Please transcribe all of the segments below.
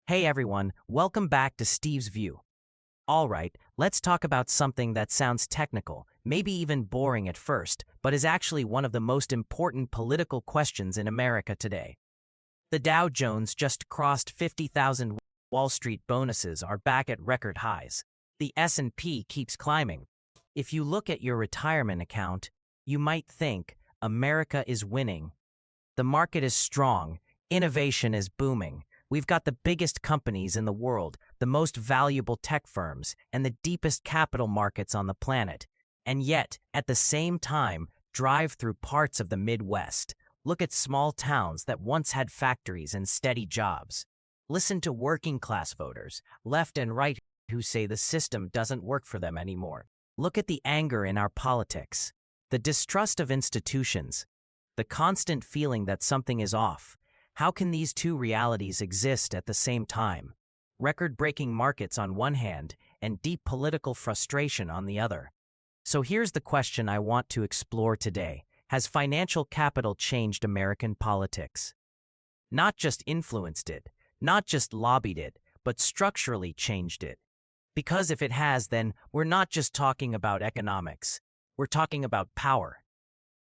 Hey everyone, welcome back to Steve's View. Alright, let's talk about something that sounds technical, maybe even boring at first, but is actually one of the most important political questions in America today. The Dow Jones just crossed 50,000. Wall Street bonuses are back at record highs. The S&P keeps climbing. If you look at your retirement account, you might think America is winning. The market is strong, innovation is booming. We've got the biggest companies in the world, the most valuable tech firms, and the deepest capital markets on the planet. And yet, at the same time, drive through parts of the Midwest. Look at small towns that once had factories and steady jobs. Listen to working-class voters, left and right, who say the system doesn't work for them anymore. Look at the anger in our politics, the distrust of institutions, the constant feeling that something is off. How can these two realities exist at the same time? Record-breaking markets on one hand and deep political frustration on the other. So here's the question I want to explore today. Has financial capital changed American politics? Not just influenced it, not just lobbied it, but structurally changed it. Because if it has, then we're not just talking about economics. We're talking about power.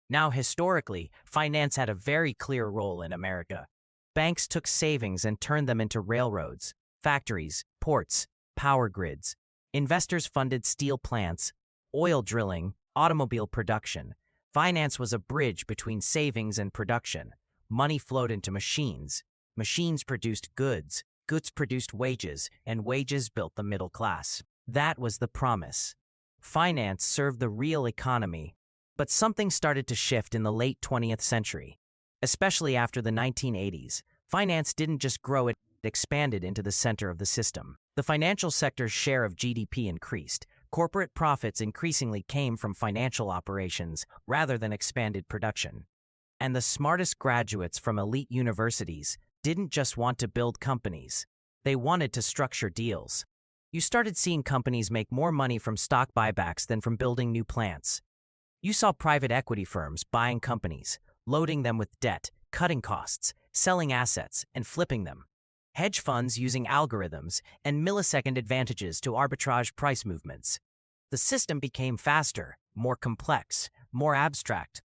Now, historically, finance had a very clear role in America. Banks took savings and turned them into railroads, factories, ports, power grids. Investors funded steel plants, oil drilling, automobile production. Finance was a bridge between savings and production. Money flowed into machines. Machines produced goods. Goods produced wages, and wages built the middle class. That was the promise. Finance served the real economy. But something started to shift in the late 20th century. Especially after the 1980s, finance didn't just grow, it expanded into the center of the system. The financial sector's share of GDP increased. Corporate profits increasingly came from financial operations rather than expanded production. And the smartest graduates from elite universities didn't just want to build companies. They wanted to structure deals. You started seeing companies make more money from stock buybacks than from building new plants. You saw private equity firms buying companies, loading them with debt, cutting costs, selling assets, and flipping them. Hedge funds using algorithms and millisecond advantages to arbitrage price movements. The system became faster, more complex, more abstract.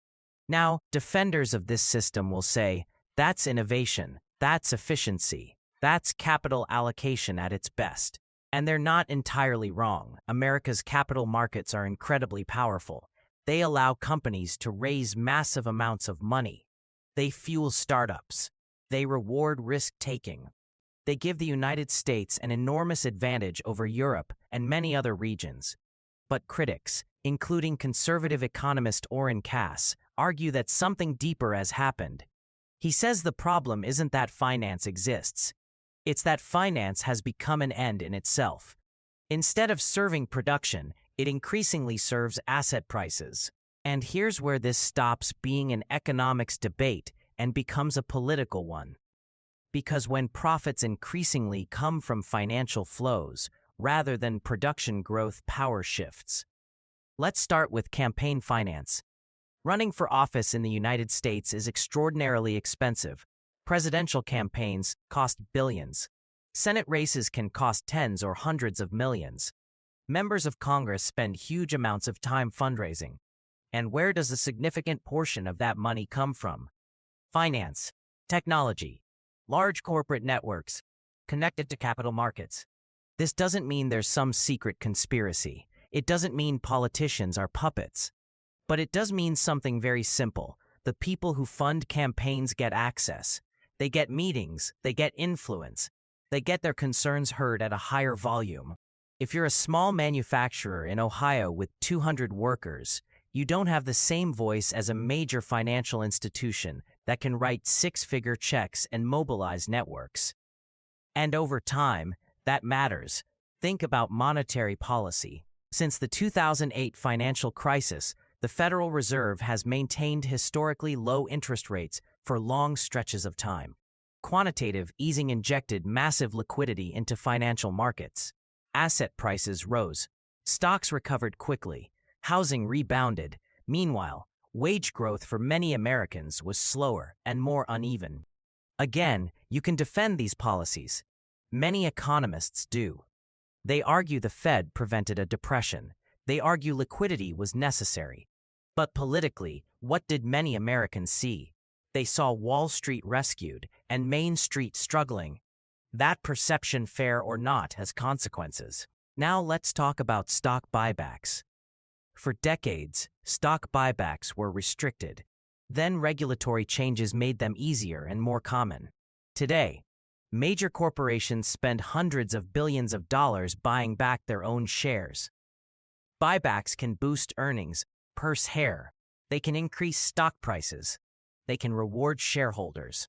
Now, defenders of this system will say, that's innovation, that's efficiency, that's capital allocation at its best. And they're not entirely wrong. America's capital markets are incredibly powerful. They allow companies to raise massive amounts of money. They fuel startups. They reward risk-taking. They give the United States an enormous advantage over Europe and many other regions. But critics, including conservative economist Oren Cass, argue that something deeper has happened. He says the problem isn't that finance exists. It's that finance has become an end in itself. Instead of serving production, it increasingly serves asset prices. And here's where this stops being an economics debate and becomes a political one. Because when profits increasingly come from financial flows, rather than production growth, power shifts. Let's start with campaign finance. Running for office in the United States is extraordinarily expensive. Presidential campaigns cost billions. Senate races can cost tens or hundreds of millions. Members of Congress spend huge amounts of time fundraising. And where does a significant portion of that money come from? Finance, technology, large corporate networks, connected to capital markets. This doesn't mean there's some secret conspiracy. It doesn't mean politicians are puppets. But it does mean something very simple. The people who fund campaigns get access. They get meetings, they get influence. They get their concerns heard at a higher volume. If you're a small manufacturer in Ohio with 200 workers, you don't have the same voice as a major financial institution that can write six-figure checks and mobilize networks. And over time, that matters. Think about monetary policy. Since the 2008 financial crisis, the Federal Reserve has maintained historically low interest rates for long stretches of time. Quantitative easing injected massive liquidity into financial markets. Asset prices rose. Stocks recovered quickly. Housing rebounded. Meanwhile, wage growth for many Americans was slower and more uneven. Again, you can defend these policies. Many economists do. They argue the Fed prevented a depression. They argue liquidity was necessary. But politically, what did many Americans see? They saw Wall Street rescued and Main Street struggling. That perception, fair or not, has consequences. Now let's talk about stock buybacks. For decades, stock buybacks were restricted. Then regulatory changes made them easier and more common. Today, major corporations spend hundreds of billions of dollars buying back their own shares. Buybacks can boost earnings, purse hair. They can increase stock prices. They can reward shareholders.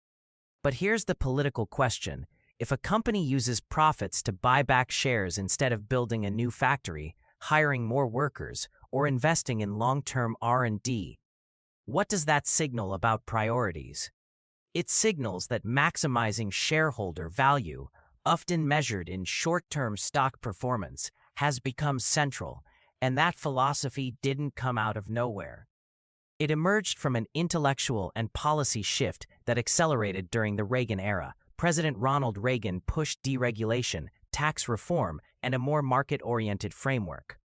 But here's the political question. If a company uses profits to buy back shares instead of building a new factory, hiring more workers, or investing in long-term R&D, what does that signal about priorities? It signals that maximizing shareholder value, often measured in short-term stock performance, has become central, and that philosophy didn't come out of nowhere. It emerged from an intellectual and policy shift that accelerated during the Reagan-era. President Ronald Reagan pushed deregulation, tax reform, and a more market-oriented framework.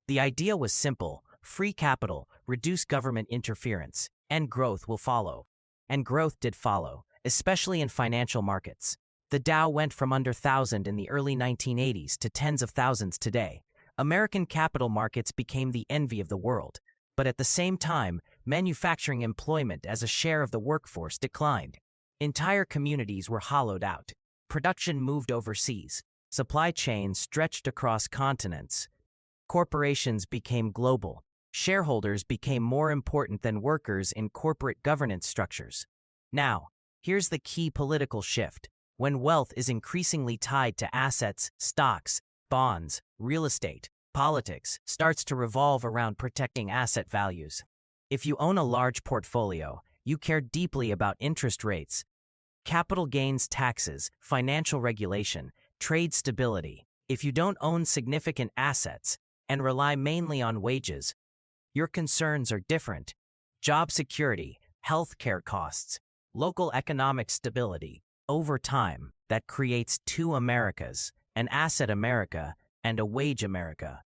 The idea was simple: free capital, reduce government interference, and growth will follow. And growth did follow, especially in financial markets. The Dow went from under 1,000 in the early 1980s to tens of thousands today. American capital markets became the envy of the world. But at the same time, manufacturing employment as a share of the workforce declined. Entire communities were hollowed out. Production moved overseas. Supply chains stretched across continents. Corporations became global. Shareholders became more important than workers in corporate governance structures. Now, here's the key political shift. When wealth is increasingly tied to assets, stocks, bonds, real estate, politics starts to revolve around protecting asset values. If you own a large portfolio, you care deeply about interest rates, capital gains taxes, financial regulation, trade stability. If you don't own significant assets and rely mainly on wages, your concerns are different. Job security, healthcare costs, local economic stability. Over time, that creates two Americas, an asset America and a wage America.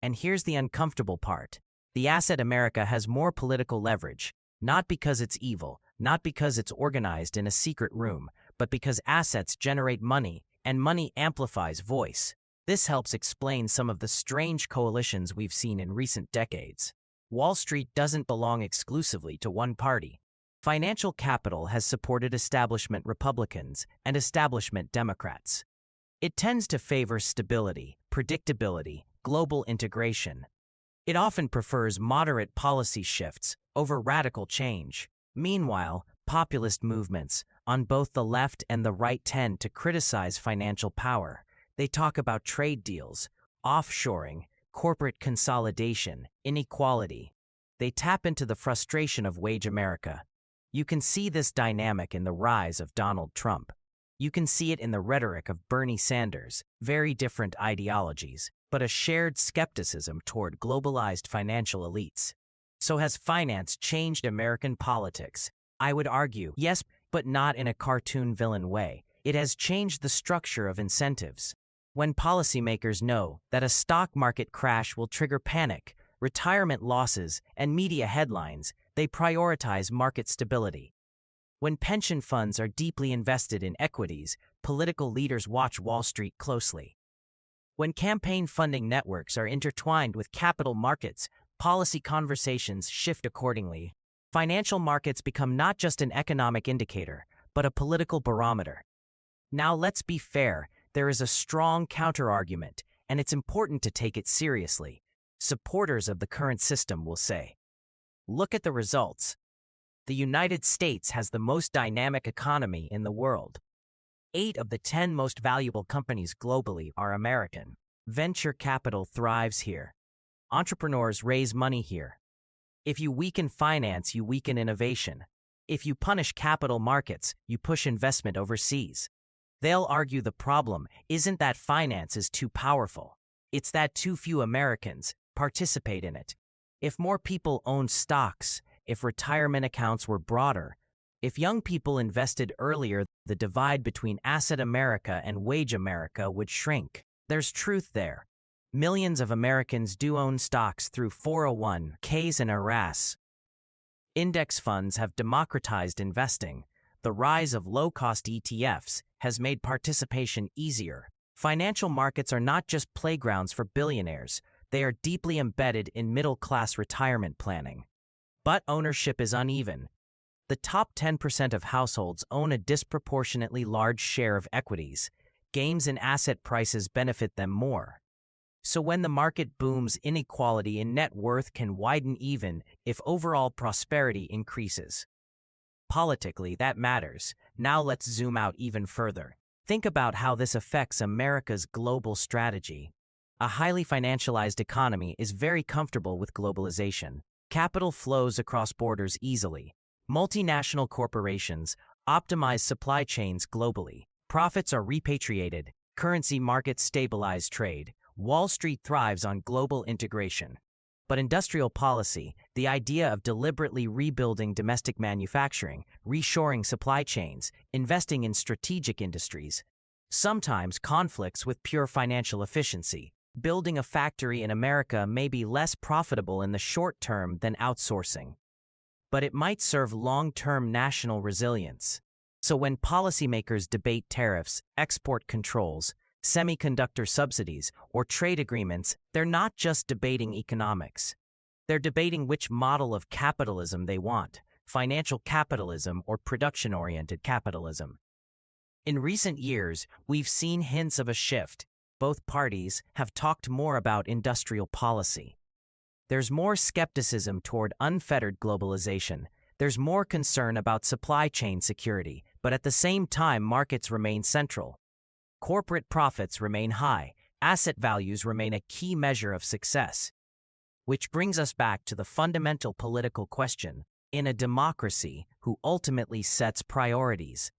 And here's the uncomfortable part. The asset America has more political leverage, not because it's evil, not because it's organized in a secret room, but because assets generate money, and money amplifies voice. This helps explain some of the strange coalitions we've seen in recent decades. Wall Street doesn't belong exclusively to one party. Financial capital has supported establishment Republicans and establishment Democrats. It tends to favor stability, predictability, global integration. It often prefers moderate policy shifts over radical change. Meanwhile, populist movements on both the left and the right tend to criticize financial power. They talk about trade deals, offshoring, corporate consolidation, inequality. They tap into the frustration of wage America. You can see this dynamic in the rise of Donald Trump. You can see it in the rhetoric of Bernie Sanders. Very different ideologies, but a shared skepticism toward globalized financial elites. So has finance changed American politics? I would argue, yes, but not in a cartoon villain way. It has changed the structure of incentives. When policymakers know that a stock market crash will trigger panic, retirement losses, and media headlines, they prioritize market stability. When pension funds are deeply invested in equities, political leaders watch Wall Street closely. When campaign funding networks are intertwined with capital markets, policy conversations shift accordingly. Financial markets become not just an economic indicator, but a political barometer. Now let's be fair, there is a strong counterargument, and it's important to take it seriously. Supporters of the current system will say, look at the results. The United States has the most dynamic economy in the world. 8 of the 10 most valuable companies globally are American. Venture capital thrives here. Entrepreneurs raise money here. If you weaken finance, you weaken innovation. If you punish capital markets, you push investment overseas. They'll argue the problem isn't that finance is too powerful. It's that too few Americans participate in it. If more people owned stocks, if retirement accounts were broader, If young people invested earlier, the divide between Asset America and Wage America would shrink. There's truth there. Millions of Americans do own stocks through 401ks and IRAs. Index funds have democratized investing. The rise of low-cost ETFs has made participation easier. Financial markets are not just playgrounds for billionaires. They are deeply embedded in middle-class retirement planning. But ownership is uneven. The top 10% of households own a disproportionately large share of equities. Gains in asset prices benefit them more. So when the market booms, inequality in net worth can widen even if overall prosperity increases. Politically, that matters. Now let's zoom out even further. Think about how this affects America's global strategy. A highly financialized economy is very comfortable with globalization. Capital flows across borders easily. Multinational corporations optimize supply chains globally. Profits are repatriated. Currency markets stabilize trade. Wall Street thrives on global integration. But industrial policy, the idea of deliberately rebuilding domestic manufacturing, reshoring supply chains, investing in strategic industries, sometimes conflicts with pure financial efficiency. Building a factory in America may be less profitable in the short term than outsourcing, but it might serve long-term national resilience. So when policymakers debate tariffs, export controls, semiconductor subsidies, or trade agreements, they're not just debating economics. They're debating which model of capitalism they want, financial capitalism or production-oriented capitalism. In recent years, we've seen hints of a shift. Both parties have talked more about industrial policy. There's more skepticism toward unfettered globalization. There's more concern about supply chain security, but at the same time, markets remain central. Corporate profits remain high. Asset values remain a key measure of success. Which brings us back to the fundamental political question. In a democracy, who ultimately sets priorities?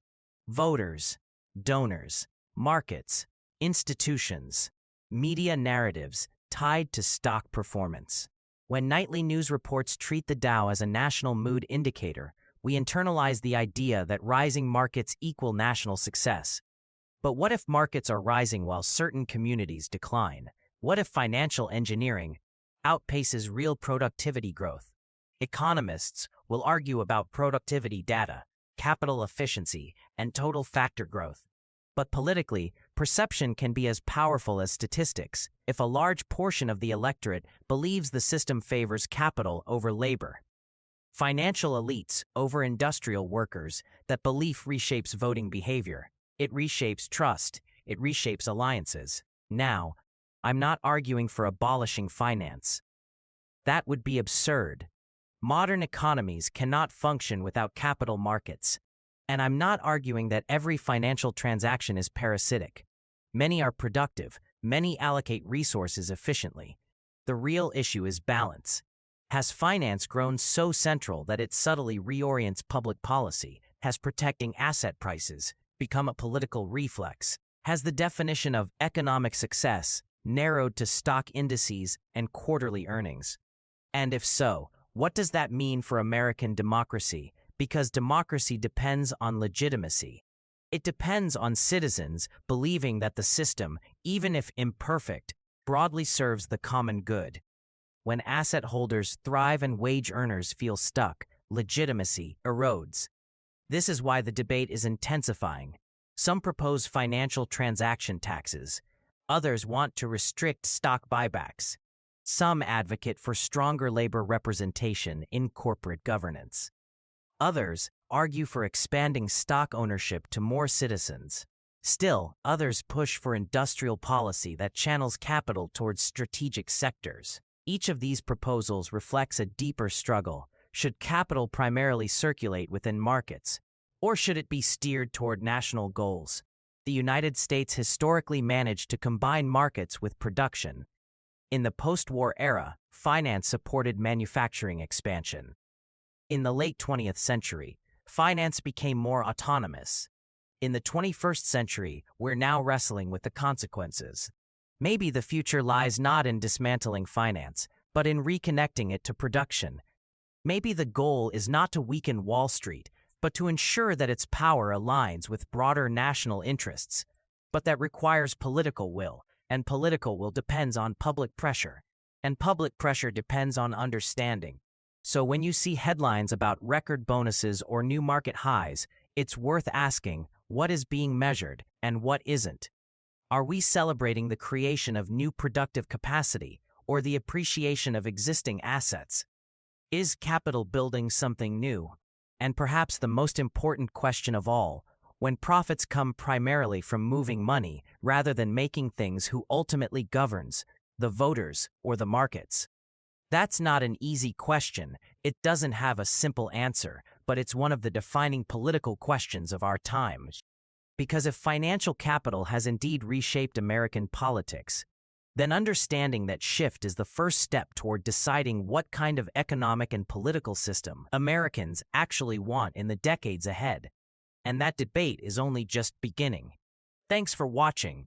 Voters, donors, markets, institutions, media narratives tied to stock performance. When nightly news reports treat the Dow as a national mood indicator, we internalize the idea that rising markets equal national success. But what if markets are rising while certain communities decline? What if financial engineering outpaces real productivity growth? Economists will argue about productivity data, capital efficiency, and total factor growth. But politically, perception can be as powerful as statistics if a large portion of the electorate believes the system favors capital over labor. Financial elites over industrial workers, that belief reshapes voting behavior. It reshapes trust. It reshapes alliances. Now, I'm not arguing for abolishing finance. That would be absurd. Modern economies cannot function without capital markets. And I'm not arguing that every financial transaction is parasitic. Many are productive. Many allocate resources efficiently. The real issue is balance. Has finance grown so central that it subtly reorients public policy? Has protecting asset prices become a political reflex? Has the definition of economic success narrowed to stock indices and quarterly earnings? And if so, what does that mean for American democracy? Because democracy depends on legitimacy. It depends on citizens believing that the system, even if imperfect, broadly serves the common good. When asset holders thrive and wage earners feel stuck, legitimacy erodes. This is why the debate is intensifying. Some propose financial transaction taxes. Others want to restrict stock buybacks. Some advocate for stronger labor representation in corporate governance. Others argue for expanding stock ownership to more citizens. Still, others push for industrial policy that channels capital towards strategic sectors. Each of these proposals reflects a deeper struggle. Should capital primarily circulate within markets, or should it be steered toward national goals? The United States historically managed to combine markets with production. In the post-war era, finance supported manufacturing expansion. In the late 20th century, finance became more autonomous. In the 21st century, we're now wrestling with the consequences. Maybe the future lies not in dismantling finance, but in reconnecting it to production. Maybe the goal is not to weaken Wall Street, but to ensure that its power aligns with broader national interests. But that requires political will, and political will depends on public pressure, and public pressure depends on understanding. So when you see headlines about record bonuses or new market highs, it's worth asking, what is being measured and what isn't? Are we celebrating the creation of new productive capacity or the appreciation of existing assets? Is capital building something new? And perhaps the most important question of all, when profits come primarily from moving money rather than making things, who ultimately governs, the voters or the markets? That's not an easy question. It doesn't have a simple answer, but it's one of the defining political questions of our time. Because if financial capital has indeed reshaped American politics, then understanding that shift is the first step toward deciding what kind of economic and political system Americans actually want in the decades ahead. And that debate is only just beginning. Thanks for watching.